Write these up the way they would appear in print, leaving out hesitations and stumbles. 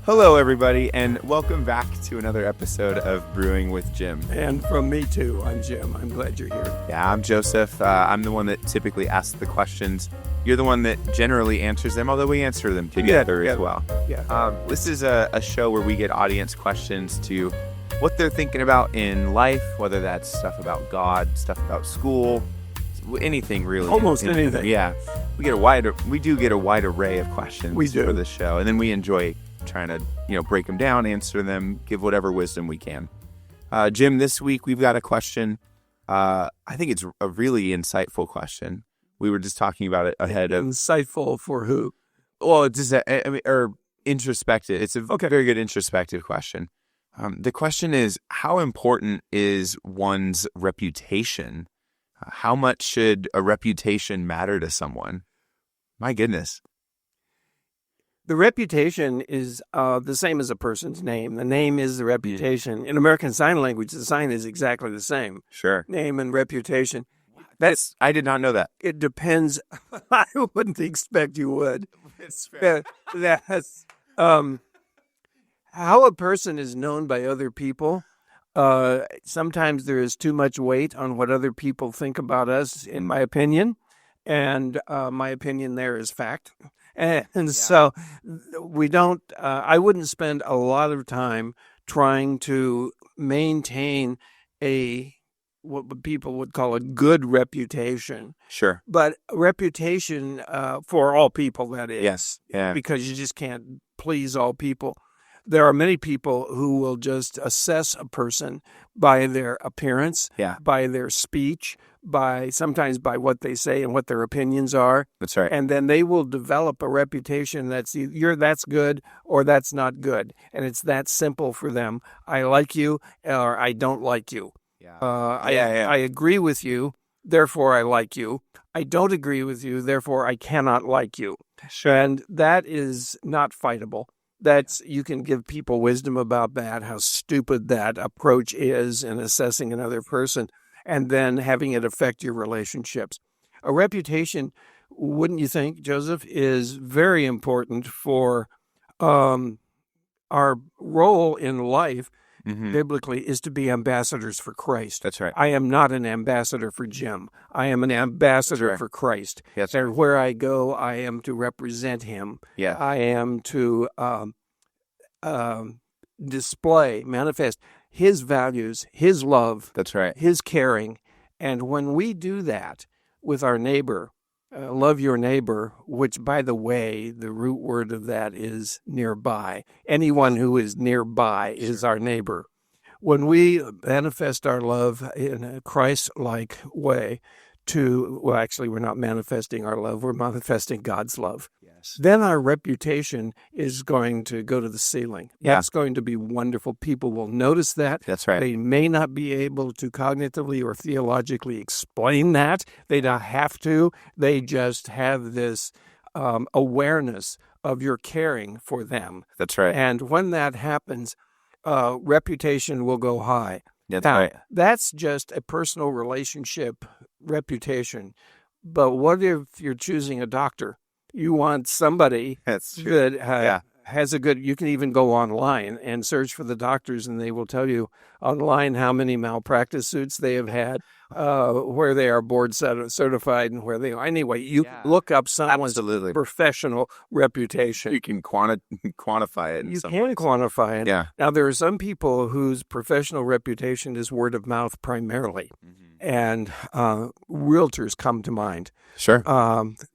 Hello, everybody, and welcome back to another episode of Brewing with Jim. And from me, too. I'm Jim. I'm glad you're here. Yeah, I'm Joseph. I'm the one that typically asks the questions. You're the one that generally answers them, although we answer them together as well. Yeah. This is a show where we get audience questions to what they're thinking about in life, whether that's stuff about God, stuff about school, anything really. Almost anything. Yeah. We do get a wide array of questions for this show, and then we enjoy trying to, break them down, answer them, give whatever wisdom we can. Jim, this week we've got a question. I think it's a really insightful question. We were just talking about it ahead of... Insightful for who? Well, it's just or introspective. It's a very good introspective question. The question is, how important is one's reputation? How much should a reputation matter to someone? My goodness. The reputation is the same as a person's name. The name is the reputation. In American Sign Language, the sign is exactly the same. Sure. Name and reputation. I did not know that. It depends. I wouldn't expect you would. It's fair. That's how a person is known by other people. Sometimes there is too much weight on what other people think about us, in my opinion. And my opinion there is fact. So we don't, I wouldn't spend a lot of time trying to maintain what people would call a good reputation. Sure. But reputation for all people, that is. Yes. Yeah. Because you just can't please all people. There are many people who will just assess a person by their appearance, by their speech, sometimes by what they say and what their opinions are. That's right. And then they will develop a reputation that's either that's good or that's not good. And it's that simple for them. I like you or I don't like you. Yeah. I agree with you, therefore I like you. I don't agree with you, therefore I cannot like you. Sure. And that is not fightable. You can give people wisdom about that, how stupid that approach is in assessing another person, and then having it affect your relationships. A reputation, wouldn't you think, Joseph, is very important for our role in life, biblically, is to be ambassadors for Christ. That's right. I am not an ambassador for Jim. I am an ambassador for Christ. Yes. And where I go, I am to represent him. Yeah. I am to manifest his values, his love. That's right. His caring. And when we do that with our neighbor, love your neighbor, which, by the way, the root word of that is nearby. Anyone who is nearby is our neighbor. When we manifest our love in a Christ-like way actually, we're not manifesting our love, we're manifesting God's love. Yes. Then our reputation is going to go to the ceiling. Yeah. That's going to be wonderful. People will notice that. That's right. They may not be able to cognitively or theologically explain that. They don't have to. They just have this awareness of your caring for them. That's right. And when that happens, reputation will go high. That's now, right. That's just a personal relationship reputation. But what if you're choosing a doctor? You want somebody that's good, has a good, you can even go online and search for the doctors, and they will tell you online how many malpractice suits they have had, where they are board certified, and where they are. Anyway, you look up someone's professional reputation. You can quantify it. You can quantify it. Yeah. Now, there are some people whose professional reputation is word of mouth primarily. And realtors come to mind. Sure.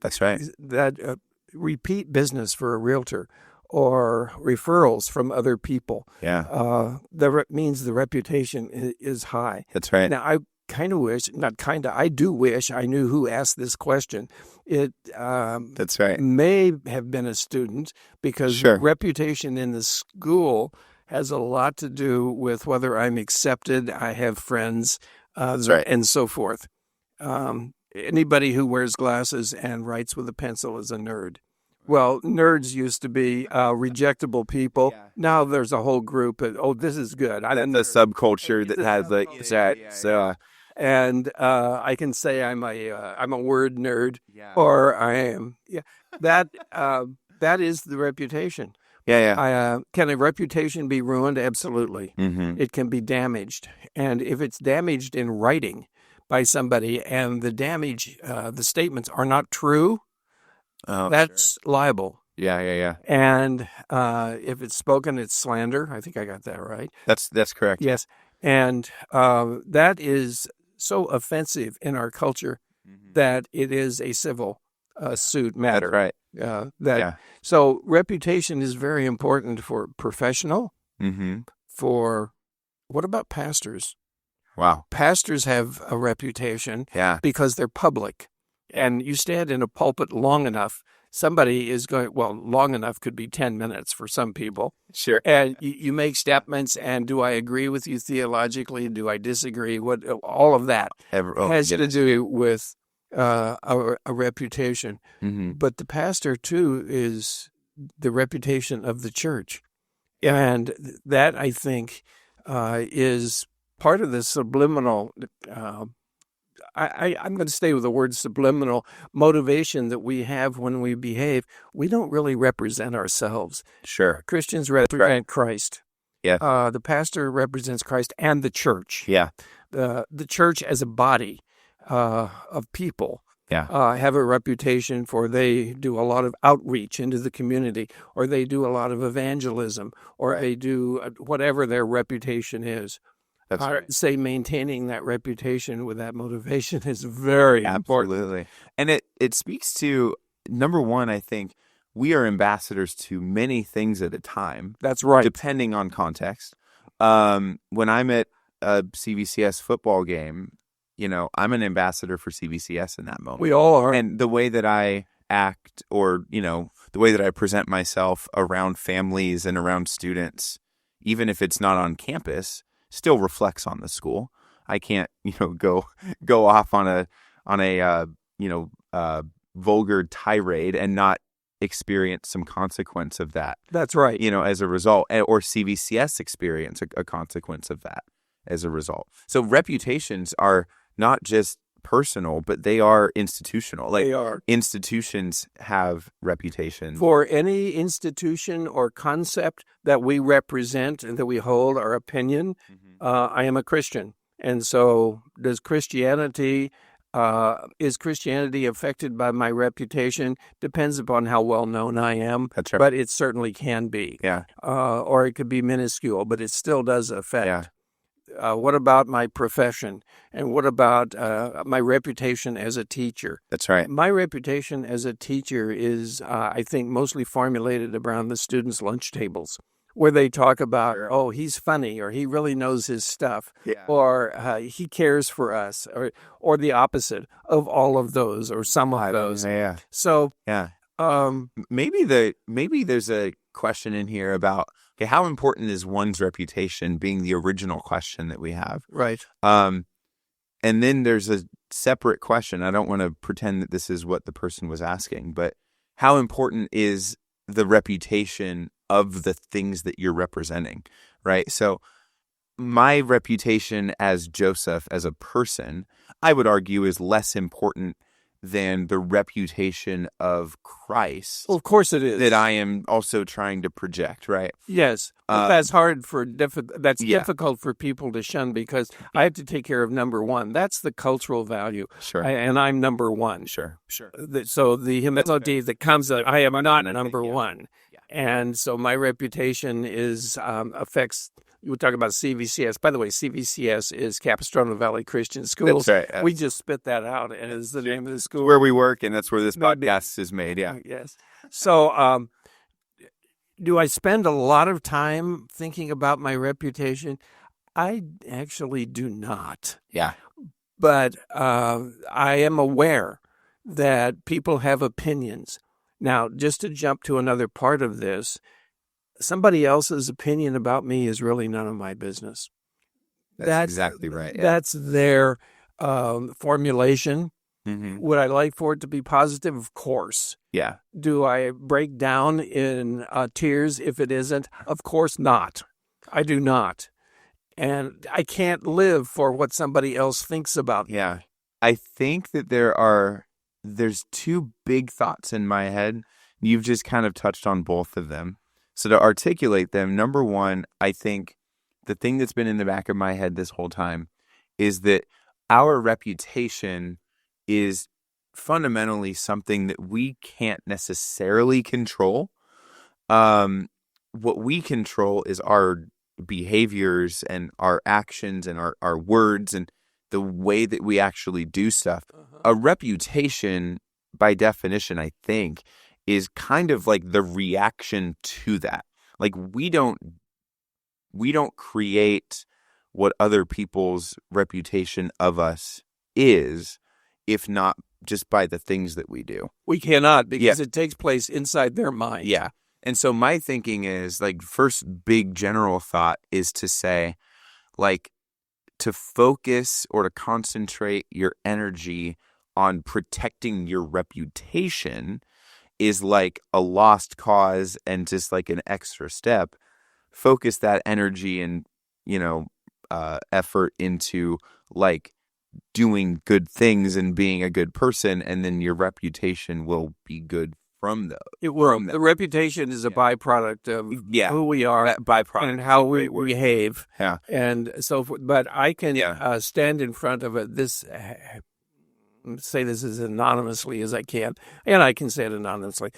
That's right. That repeat business for a realtor or referrals from other people. Yeah. That means the reputation is high. That's right. Now, I do wish I knew who asked this question. That's right. May have been a student, because reputation in the school has a lot to do with whether I'm accepted, I have friends, and so forth. Anybody who wears glasses and writes with a pencil is a nerd. Well, nerds used to be rejectable people. Yeah. Now there's a whole group of, this is good. And the subculture that has that. And I can say I'm a word nerd, or I am. Yeah, that is the reputation. Yeah. Can a reputation be ruined? Absolutely. Mm-hmm. It can be damaged. And if it's damaged in writing by somebody and the statements are not true, that's liable. Yeah. And if it's spoken, it's slander. I think I got that right. That's correct. Yes. And that is so offensive in our culture that it is a civil suit matter. That's right. So reputation is very important for professional, for what about pastors? Wow. Pastors have a reputation because they're public. And you stand in a pulpit long enough, somebody is going, long enough could be 10 minutes for some people. Sure. And you make statements, and do I agree with you theologically? Do I disagree? All of that has to do with a reputation. But the pastor, too, is the reputation of the church. And that, I think, is part of the subliminal I'm going to stay with the word subliminal motivation that we have when we behave. We don't really represent ourselves. Sure. Christians represent Christ. Yeah. The pastor represents Christ and the church. Yeah. The church as a body of people have a reputation for they do a lot of outreach into the community, or they do a lot of evangelism, or they do whatever their reputation is. Say maintaining that reputation with that motivation is very important. Absolutely. And it speaks to, number one, I think we are ambassadors to many things at a time. That's right. Depending on context. When I'm at a CVCS football game, I'm an ambassador for CVCS in that moment. We all are. And the way that I act, or, the way that I present myself around families and around students, even if it's not on campus, still reflects on the school. I can't, go off on a vulgar tirade and not experience some consequence of that. That's right. As a result, or CVCS experience a consequence of that as a result. So reputations are not just personal, but they are institutional. They are. Institutions have reputation. For any institution or concept that we represent and that we hold our opinion, I am a Christian. And so is Christianity affected by my reputation? Depends upon how well known I am. That's right. But it certainly can be. Yeah. Or it could be minuscule, but it still does affect. Yeah. What about my profession? And what about my reputation as a teacher? That's right. My reputation as a teacher is, I think, mostly formulated around the students' lunch tables, where they talk about, oh, he's funny, or he really knows his stuff, or he cares for us, or the opposite of all of those, or some of those. Yeah. So, maybe there's a question in here about, okay, how important is one's reputation, being the original question that we have. Right. And then there's a separate question. I don't want to pretend that this is what the person was asking, but how important is the reputation of the things that you're representing, right? So my reputation as Joseph, as a person, I would argue is less important than the reputation of Christ. Well, of course it is. That I am also trying to project, right? Yes. That's hard difficult for people to shun, because I have to take care of number one. That's the cultural value. Sure. And I'm number one. Sure. So the humility that comes out, I am not number one. Yeah. And so my reputation affects. We talk about CVCS. By the way, CVCS is Capistrano Valley Christian Schools. That's right. We just spit that out as the name of the school. Where we work, and that's where this podcast is made, Yes. So do I spend a lot of time thinking about my reputation? I actually do not. Yeah. But I am aware that people have opinions. Now, just to jump to another part of this, somebody else's opinion about me is really none of my business. That's exactly right. Yeah. That's their formulation. Would I like for it to be positive? Of course. Yeah. Do I break down in tears if it isn't? Of course not. I do not. And I can't live for what somebody else thinks about me. Yeah. I think that there's two big thoughts in my head. You've just kind of touched on both of them. So to articulate them, number one, I think the thing that's been in the back of my head this whole time is that our reputation is fundamentally something that we can't necessarily control. What we control is our behaviors and our actions and our words and the way that we actually do stuff. A reputation, by definition, I think, is kind of like the reaction to that. Like we don't create what other people's reputation of us is, if not just by the things that we do. We cannot, because it takes place inside their mind. Yeah. And so my thinking is, like, first big general thought is to say, like, to focus or to concentrate your energy on protecting your reputation is like a lost cause and just like an extra step. Focus that energy and, effort into like doing good things and being a good person, and then your reputation will be good from those. It will. The reputation is a byproduct of who we are, byproduct, and how we behave. Yeah. And so, but I can stand in front of say this as anonymously as I can, and I can say it anonymously.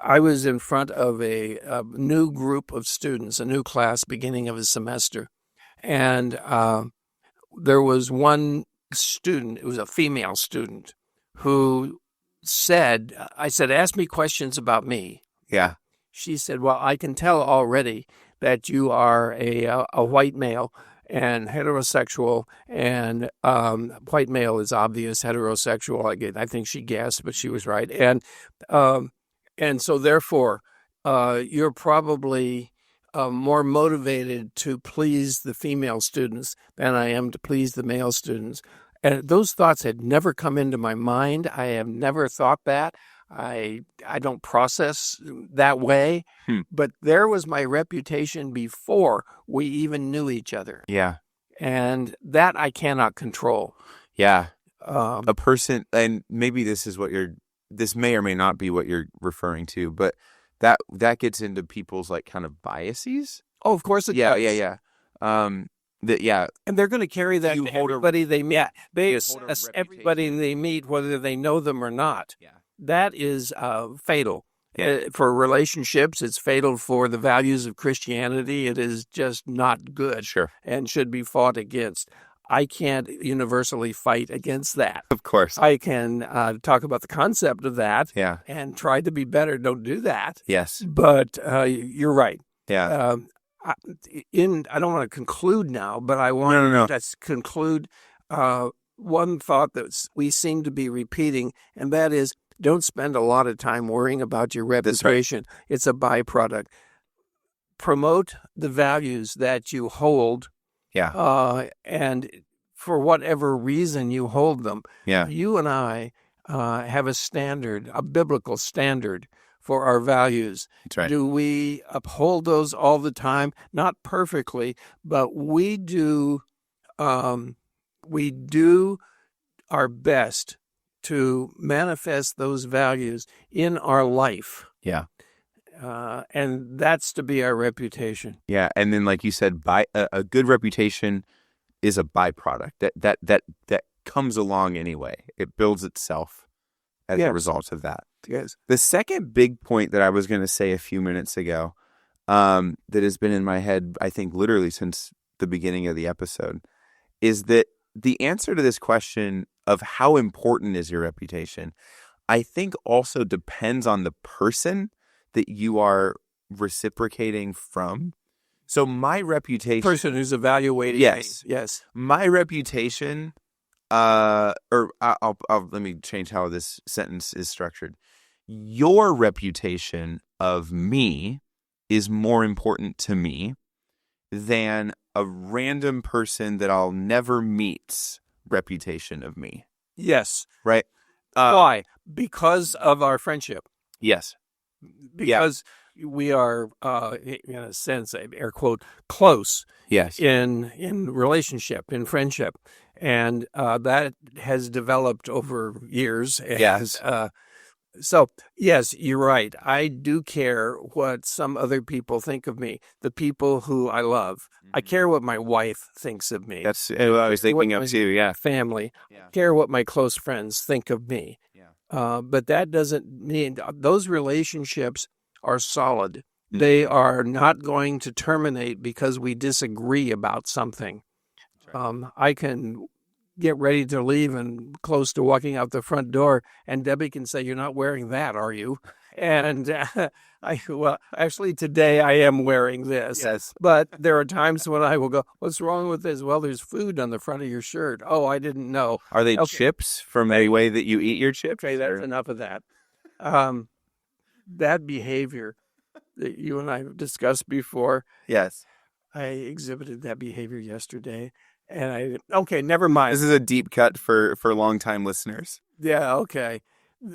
I was in front of a new group of students, a new class beginning of a semester, and there was one student, it was a female student, who said, ask me questions about me. Yeah. She said, well, I can tell already that you are a white male and heterosexual, and white male is obvious, heterosexual, I think she guessed, but she was right. And so therefore, you're probably more motivated to please the female students than I am to please the male students. And those thoughts had never come into my mind. I have never thought that. I don't process that way. But there was my reputation before we even knew each other. Yeah. And that I cannot control. Yeah. A person, and maybe this may or may not be what you're referring to, but that gets into people's like kind of biases. Oh, of course it does. Yeah. And they're going to carry that to everybody they meet. They assess everybody they meet, whether they know them or not. Yeah. That is fatal. For relationships. It's fatal for the values of Christianity. It is just not good. Sure. And should be fought against. I can't universally fight against that. Of course. I can talk about the concept of that and try to be better. Don't do that. Yes. But you're right. Yeah. I don't want to conclude now, but I want to conclude one thought that we seem to be repeating, and that is, don't spend a lot of time worrying about your reputation. Right. It's a byproduct. Promote the values that you hold. Yeah. And for whatever reason you hold them. Yeah. You and I have a standard, a biblical standard for our values. That's right. Do we uphold those all the time? Not perfectly, but we do our best to manifest those values in our life. Yeah. And that's to be our reputation. Yeah. And then, like you said, a good reputation is a byproduct that comes along anyway. It builds itself as a result of that. Yes. The second big point that I was going to say a few minutes ago, that has been in my head, I think, literally since the beginning of the episode, is that the answer to this question of how important is your reputation, I think also depends on the person that you are reciprocating from. So my reputation... Person who's evaluating. Yes. My reputation, let me change how this sentence is structured. Your reputation of me is more important to me than a random person that I'll never meet's reputation of me. Yes. Right? Why? Because of our friendship. Yes. Because we are, in a sense, air quote, close. Yes. In relationship, in friendship. And that has developed over years. Yes. So, yes, you're right. I do care what some other people think of me, the people who I love. I care what my wife thinks of me. That's what I was thinking of too. Yeah. Family. Yeah. I care what my close friends think of me. Yeah. But that doesn't mean those relationships are solid. Mhm. They are not going to terminate because we disagree about something. I can get ready to leave and close to walking out the front door, and Debbie can say, "You're not wearing that, are you?" And well, actually, today I am wearing this. Yes. But there are times when I will go, "What's wrong with this?" "Well, there's food on the front of your shirt." "Oh, I didn't know." Are they Okay. chips from the way that you eat your chips? Okay, that's enough of that. That behavior that you and I have discussed before, Yes. I exhibited that behavior yesterday. And okay, never mind. This is a deep cut for longtime listeners. Yeah, okay.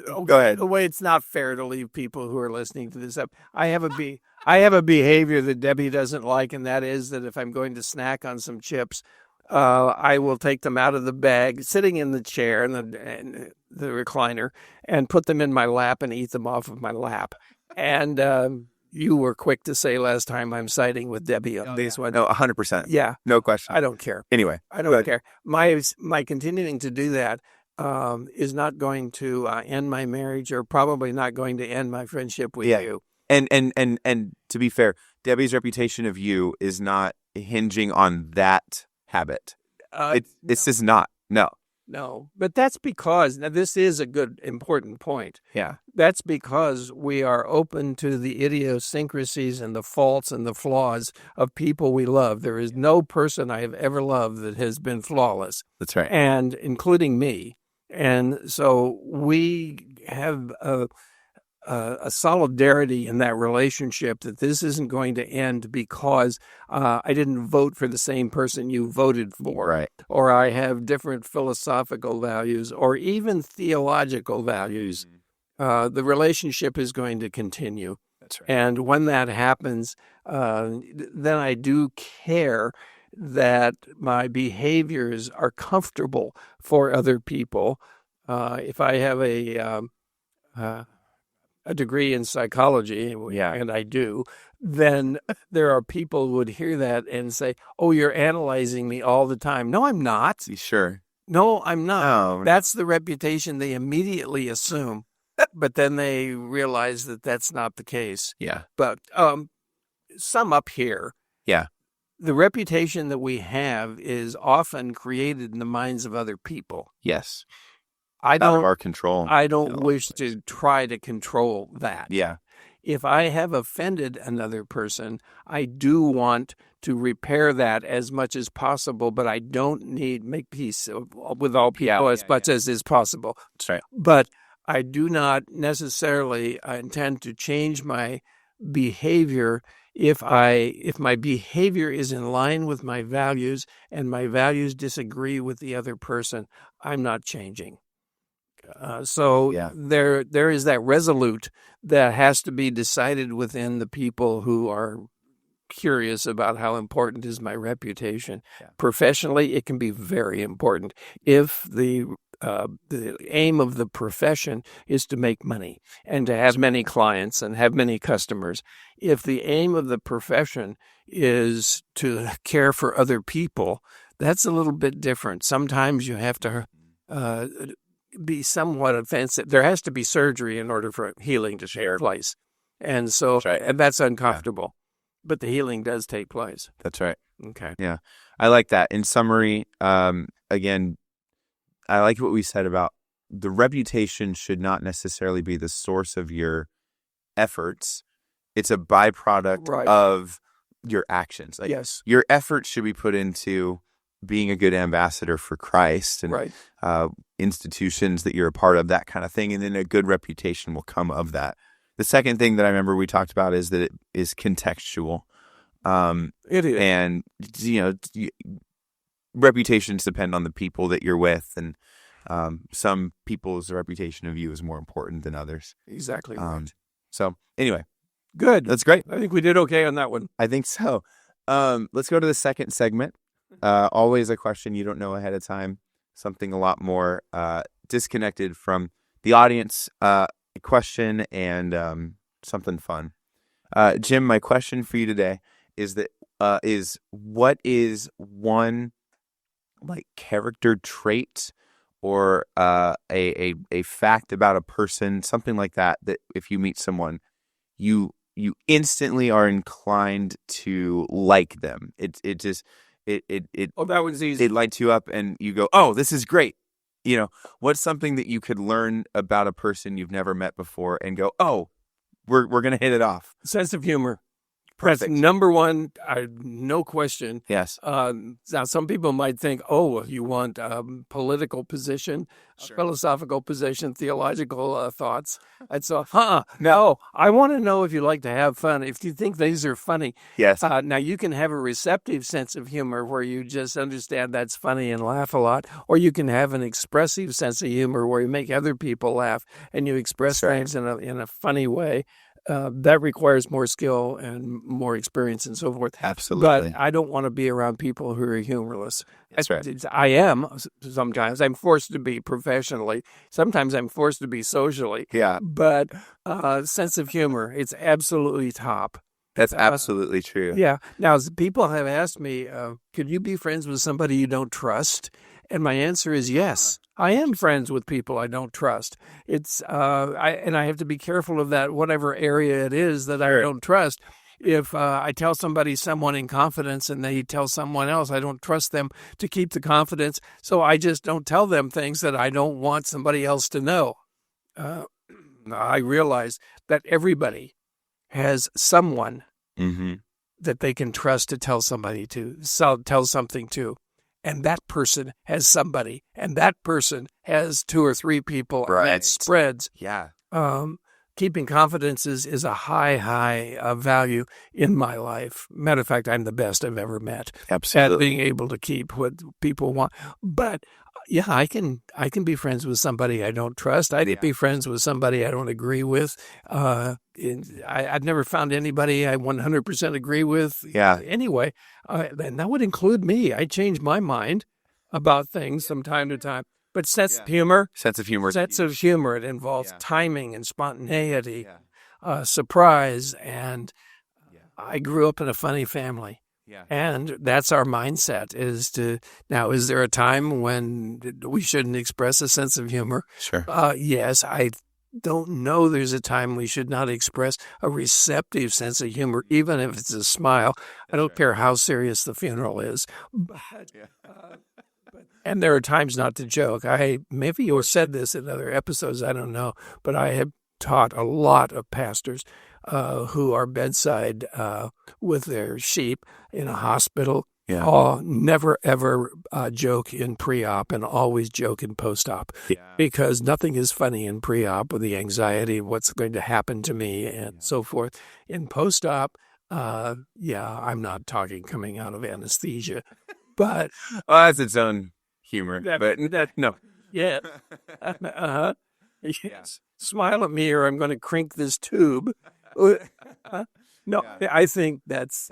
Go ahead. The way it's not fair to leave people who are listening to this up. I have a behavior that Debbie doesn't like, and that is that if I'm going to snack on some chips, I will take them out of the bag, sitting in the chair and the recliner, and put them in my lap and eat them off of my lap. And you were quick to say last time I'm siding with Debbie on this one. No, 100%. Yeah. No question. I don't care. Anyway. I don't care. My continuing to do that is not going to end my marriage, or probably not going to end my friendship with you. And to be fair, Debbie's reputation of you is not hinging on that habit. This is not. No, but that's because, now this is a good, important point. Yeah. That's because we are open to the idiosyncrasies and the faults and the flaws of people we love. There is no person I have ever loved that has been flawless. That's right. And including me. And so we have a solidarity in that relationship that this isn't going to end because I didn't vote for the same person you voted for, Right. or I have different philosophical values or even theological values. The relationship is going to continue. That's right. And when that happens, then I do care that my behaviors are comfortable for other people. If I have a degree in psychology, and I do, then there are people who would hear that and say, "Oh, you're analyzing me all the time." No, I'm not. Sure. No, I'm not. No. That's the reputation they immediately assume, but then they realize that that's not the case. Yeah. But sum up here. Yeah. The reputation that we have is often created in the minds of other people. Yes. Out of our control. I don't wish to try to control that. Yeah. If I have offended another person, I do want to repair that as much as possible, but I don't make peace with all people as much as is possible. That's right. But I do not necessarily intend to change my behavior if my behavior is in line with my values and my values disagree with the other person. I'm not changing. There is that resolute that has to be decided within the people who are curious about how important is my reputation. Yeah. Professionally, it can be very important if the aim of the profession is to make money and to have many clients and have many customers. If the aim of the profession is to care for other people, that's a little bit different. Sometimes you have to be somewhat offensive. There has to be surgery in order for healing to take place. And so and that's uncomfortable. But the healing does take place. That's right. Okay. Yeah. I like that. In summary, again, I like what we said about the reputation should not necessarily be the source of your efforts. It's a byproduct of your actions. Like, yes. Your efforts should be put into being a good ambassador for Christ and institutions that you're a part of, that kind of thing. And then a good reputation will come of that. The second thing that I remember we talked about is that it is contextual. It is. And, reputations depend on the people that you're with. And some people's reputation of you is more important than others. Exactly right. So anyway. Good. That's great. I think we did okay on that one. I think so. Let's go to the second segment. Always a question you don't know ahead of time. Something a lot more disconnected from the audience. question and something fun. Jim, my question for you today is what is one like character trait or a fact about a person, something like that if you meet someone, you instantly are inclined to like them. Oh, that was easy. It lights you up and you go, oh, this is great. What's something that you could learn about a person you've never met before and go, oh, we're going to hit it off. Sense of humor. Perfect. That's number one, no question. Yes. Now, some people might think, oh, you want political position, Sure. philosophical position, theological thoughts. And so, no, I want to know if you like to have fun, if you think these are funny. Yes. Now, you can have a receptive sense of humor where you just understand that's funny and laugh a lot, or you can have an expressive sense of humor where you make other people laugh and you express things in a funny way. That requires more skill and more experience and so forth. Absolutely. But I don't want to be around people who are humorless. That's right. I am sometimes. I'm forced to be professionally. Sometimes I'm forced to be socially. Yeah. But sense of humor, it's absolutely top. That's absolutely true. Yeah. Now, people have asked me, could you be friends with somebody you don't trust? And my answer is yes. I am friends with people I don't trust. It's I have to be careful of that, whatever area it is that I don't trust. If I tell someone in confidence and they tell someone else, I don't trust them to keep the confidence. So I just don't tell them things that I don't want somebody else to know. I realize that everybody has someone that they can trust to tell somebody to, tell something to. And that person has somebody, and that person has 2 or 3 people, right. And that spreads. Yeah. Keeping confidence is a high value in my life. Matter of fact, I'm the best I've ever met. Absolutely. At being able to keep what people want. But yeah, I can be friends with somebody I don't trust. I can be friends with somebody I don't agree with. I've never found anybody I 100% agree with. Yeah. Anyway, and that would include me. I change my mind about things from time to time. But sense of humor. Sense of humor. It involves timing and spontaneity, surprise, and I grew up in a funny family. Yeah. And that's our mindset is there a time when we shouldn't express a sense of humor? Sure. Yes, I don't know there's a time we should not express a receptive sense of humor, even if it's a smile. I don't care how serious the funeral is. But, and there are times not to joke. Maybe you said this in other episodes, I don't know, but I have taught a lot of pastors who are bedside with their sheep in a hospital. Yeah. Never, ever joke in pre-op and always joke in post-op. Yeah. Because nothing is funny in pre-op with the anxiety of what's going to happen to me and so forth. In post-op, I'm not talking coming out of anesthesia. But that's its own humor. No. Yeah. Yes. Smile at me or I'm going to crink this tube. No, I think that's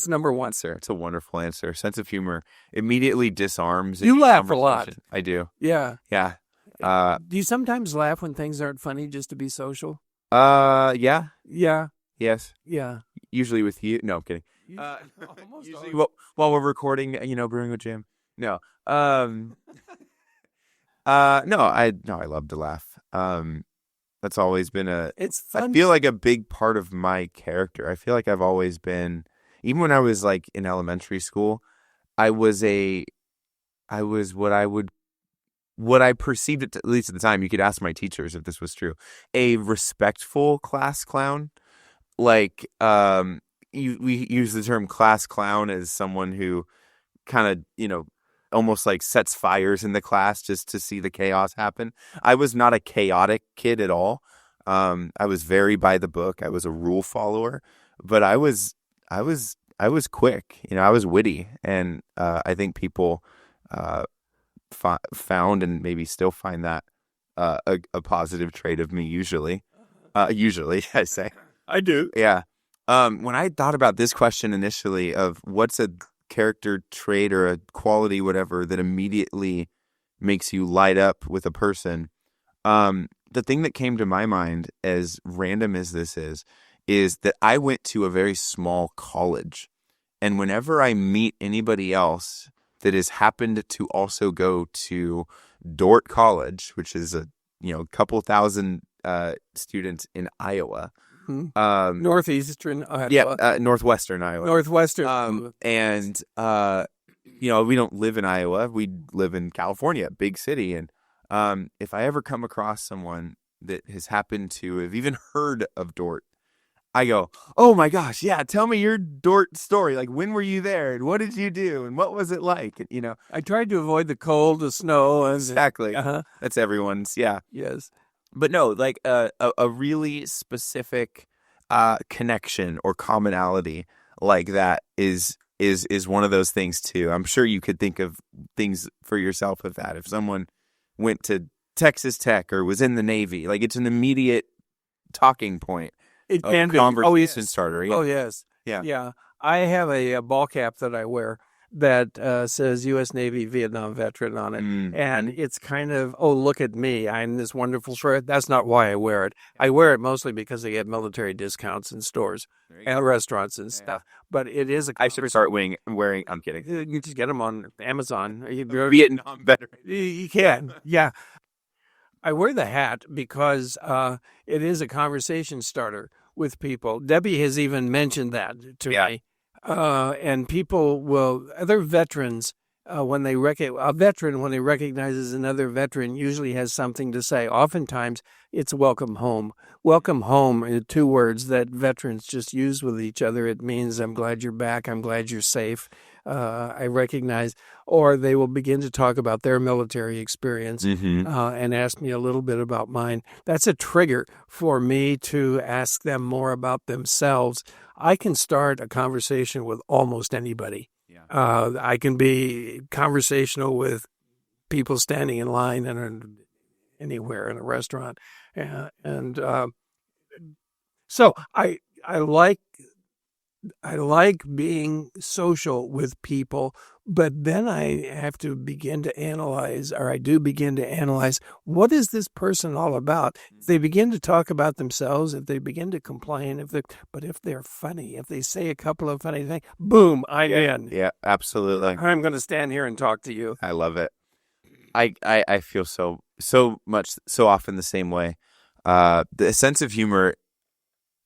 number one. Answer. It's a wonderful answer. Sense of humor immediately disarms. You laugh a lot. I do. Yeah. Yeah. Do you sometimes laugh when things aren't funny just to be social? Yeah. Yeah. Yes. Yeah. Usually with you. No, I'm kidding. Usually while we're recording, Brewing with Jim. No. No, I love to laugh. That's always been it's fun. I feel like a big part of my character. I feel like I've always been, even when I was like in elementary school, I was what I perceived it to, at least at the time. You could ask my teachers if this was true. A respectful class clown. Like, we use the term class clown as someone who kind of, almost like sets fires in the class just to see the chaos happen. I was not a chaotic kid at all. I was very by the book. I was a rule follower, but I was quick. I was witty, and I think people found and maybe still find that a positive trait of me. Usually, I say I do. Yeah. When I thought about this question initially of what's a character trait or a quality, whatever, that immediately makes you light up with a person, The thing that came to my mind, as random as this is that I went to a very small college. And whenever I meet anybody else that has happened to also go to Dordt College, which is a couple thousand students in Iowa. Northeastern Iowa. Yeah, northwestern Iowa. Northwestern. And we don't live in Iowa. We live in California, big city. And if I ever come across someone that has happened to have even heard of Dordt, I go, oh my gosh, yeah, tell me your Dordt story. Like, when were you there, and what did you do, and what was it like? And, I tried to avoid the cold, the snow. Exactly. That's everyone's, yeah. Yes. But no, like a really specific connection or commonality like that is one of those things too. I'm sure you could think of things for yourself of that. If someone went to Texas Tech or was in the Navy, like, it's an immediate talking point. It can be. Conversation starter. Yeah. Oh, yes. Yeah. Yeah. I have a ball cap that I wear that says U.S. Navy Vietnam veteran on it. And it's kind of, oh, look at me. I'm this wonderful shirt. That's not why I wear it. I wear it mostly because they get military discounts in stores and restaurants and stuff. But it is I should start wearing, I'm kidding. You just get them on Amazon. Vietnam veteran. You can. Yeah. I wear the hat because it is a conversation starter with people. Debbie has even mentioned that to me. And people will, other veterans, when they recognizes another veteran, usually has something to say. Oftentimes, it's welcome home. Welcome home are 2 words that veterans just use with each other. It means, I'm glad you're back. I'm glad you're safe. I recognize, or they will begin to talk about their military experience and ask me a little bit about mine. That's a trigger for me to ask them more about themselves. I can start a conversation with almost anybody. Yeah. I can be conversational with people standing in line and anywhere in a restaurant. So I like being social with people, but then I have to begin to analyze, or I do begin to analyze, what is this person all about? If they begin to talk about themselves, if they begin to complain, but if they're funny, if they say a couple of funny things, boom, I'm in. Yeah, absolutely. I'm going to stand here and talk to you. I love it. I feel so often the same way. The sense of humor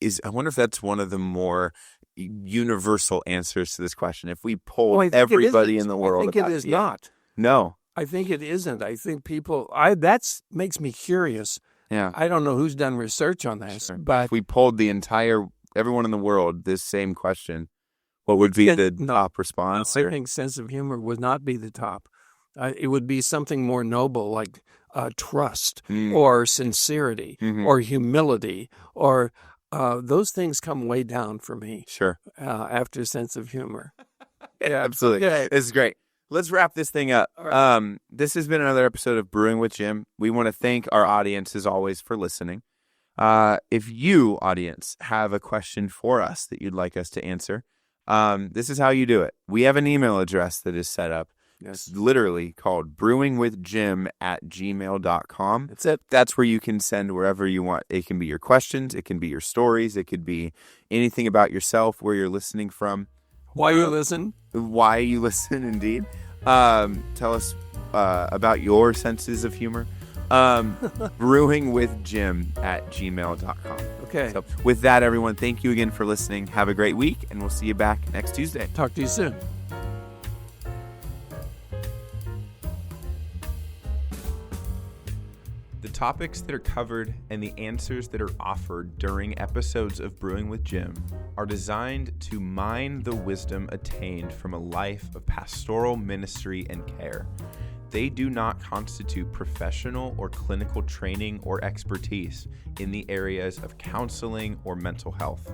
is, I wonder if that's one of the more universal answers to this question. If we polled everybody in the world, I think it is not. No, I think it isn't. I think that makes me curious. Yeah, I don't know who's done research on this, but if we polled everyone in the world this same question, what would be the top response? I think sense of humor would not be the top. It would be something more noble, like trust or sincerity or humility, or those things come way down for me. Sure. After sense of humor. Yeah, absolutely. Yeah. This is great. Let's wrap this thing up. Right. This has been another episode of Brewing with Jim. We want to thank our audience, as always, for listening. If you, audience, have a question for us that you'd like us to answer, this is how you do it. We have an email address that is set up. Yes. It's literally called brewingwithjim@gmail.com. That's it. That's where you can send wherever you want. It can be your questions. It can be your stories. It could be anything about yourself, where you're listening from. Why you listen. Why you listen, indeed. Tell us about your senses of humor. brewingwithjim@gmail.com. Okay. So with that, everyone, thank you again for listening. Have a great week, and we'll see you back next Tuesday. Talk to you soon. The topics that are covered and the answers that are offered during episodes of Brewing with Jim are designed to mine the wisdom attained from a life of pastoral ministry and care. They do not constitute professional or clinical training or expertise in the areas of counseling or mental health.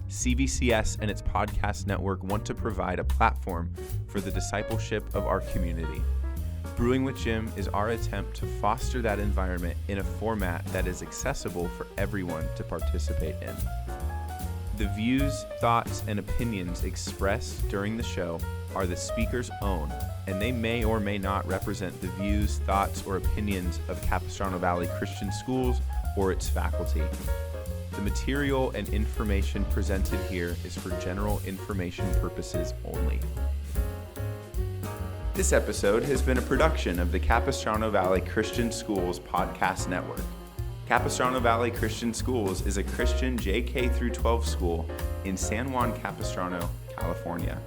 CVCS and its podcast network want to provide a platform for the discipleship of our community. Brewing with Jim is our attempt to foster that environment in a format that is accessible for everyone to participate in. The views, thoughts, and opinions expressed during the show are the speaker's own, and they may or may not represent the views, thoughts, or opinions of Capistrano Valley Christian Schools or its faculty. The material and information presented here is for general information purposes only. This episode has been a production of the Capistrano Valley Christian Schools Podcast Network. Capistrano Valley Christian Schools is a Christian JK-12 school in San Juan Capistrano, California.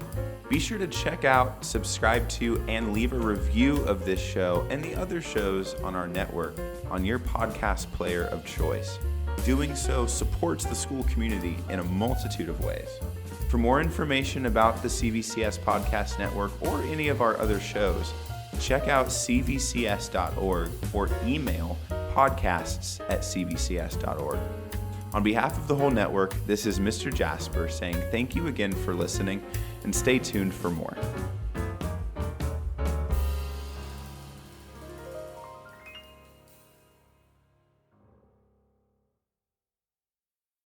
Be sure to check out, subscribe to, and leave a review of this show and the other shows on our network on your podcast player of choice. Doing so supports the school community in a multitude of ways. For more information about the CVCS Podcast Network or any of our other shows, check out cvcs.org or email podcasts@cvcs.org. On behalf of the whole network, this is Mr. Jasper saying thank you again for listening and stay tuned for more.